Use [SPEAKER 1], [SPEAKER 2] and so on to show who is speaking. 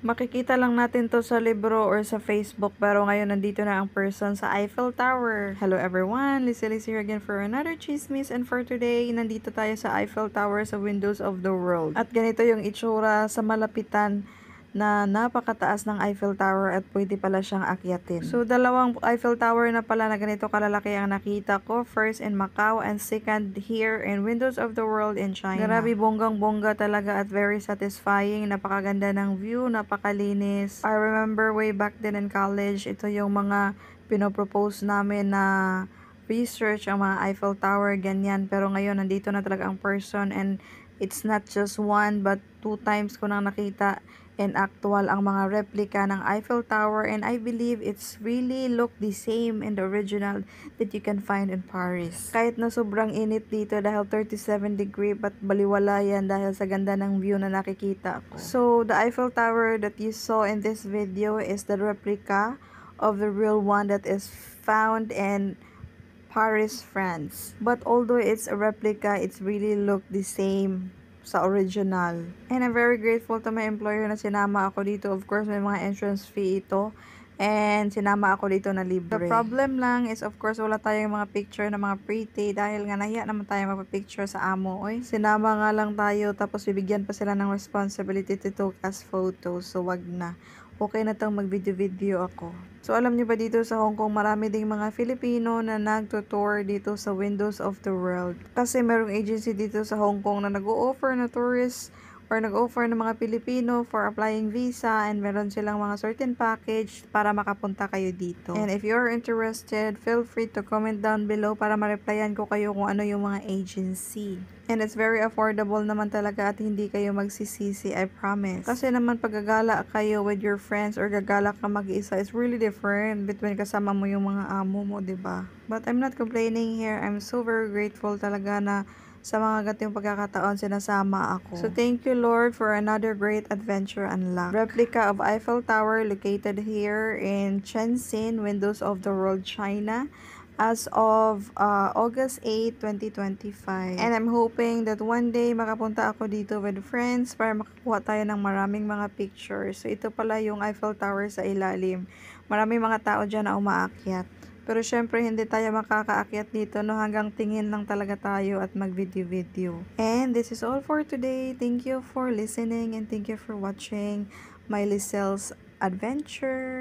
[SPEAKER 1] Makikita lang natin to sa libro or sa Facebook, pero ngayon nandito na ang person sa Eiffel Tower. Hello everyone, Lizzie here again for another chismis, and for today, nandito tayo sa Eiffel Tower sa Windows of the World. At ganito yung itsura sa malapitan na napakataas ng Eiffel Tower at pwede pala siyang akyatin. So, dalawang Eiffel Tower na pala na ganito kalalaki ang nakita ko. First in Macau and second here in Windows of the World in China. Grabe, bonggang-bongga talaga at very satisfying. Napakaganda ng view, napakalinis. I remember way back then in college, ito yung mga pinopropose namin na research ang mga Eiffel Tower, ganyan. Pero ngayon, nandito na talaga ang person, and it's not just one but 2 times ko nang nakita and actual ang mga replica ng Eiffel Tower, and I believe it's really look the same in the original that you can find in Paris. Kahit na sobrang init dito dahil 37 degree, but baliwala yan dahil sa ganda ng view na nakikita ko. So, the Eiffel Tower that you saw in this video is the replica of the real one that is found in Paris, France. But although it's a replica, it's really look the same sa original. And I'm very grateful to my employer na sinama ako dito. Of course, may mga entrance fee ito. And sinama ako dito na libre. The problem lang is, of course, wala tayong mga picture na mga pretty dahil nga nahiya naman tayo magpa-picture sa amo. Oy, sinama nga lang tayo tapos bibigyan pa sila ng responsibility to take as photos. So, wag na. Okay na tong mag-video-video ako. So, alam niyo ba dito sa Hong Kong, marami ding mga Filipino na nagtutour dito sa Windows of the World. Kasi merong agency dito sa Hong Kong na nag-o-offer na tourists or nag-offer ng mga Pilipino for applying visa, and meron silang mga certain package para makapunta kayo dito. And if you're interested, feel free to comment down below para ma-replyan ko kayo kung ano yung mga agency. And it's very affordable naman talaga at hindi kayo magsisisi, I promise. Kasi naman pag gagala kayo with your friends or gagala ka mag-isa, it's really different between kasama mo yung mga amo mo, diba? But I'm not complaining here. I'm so very grateful talaga na sa mga ganitong pagkakataon sinasama ako. So thank you Lord for another great adventure unlocked. Replica of Eiffel Tower located here in Shenzhen, Windows of the World, China, as of August 8, 2025. And I'm hoping that one day makapunta ako dito with friends para makakuha tayo ng maraming mga pictures. So ito pala yung Eiffel Tower sa ilalim. Maraming mga tao dyan na umaakyat. Pero syempre hindi tayo makakaakyat dito, no, hanggang tingin lang talaga tayo at mag-video-video. And this is all for today. Thank you for listening and thank you for watching my Lizelle's adventure.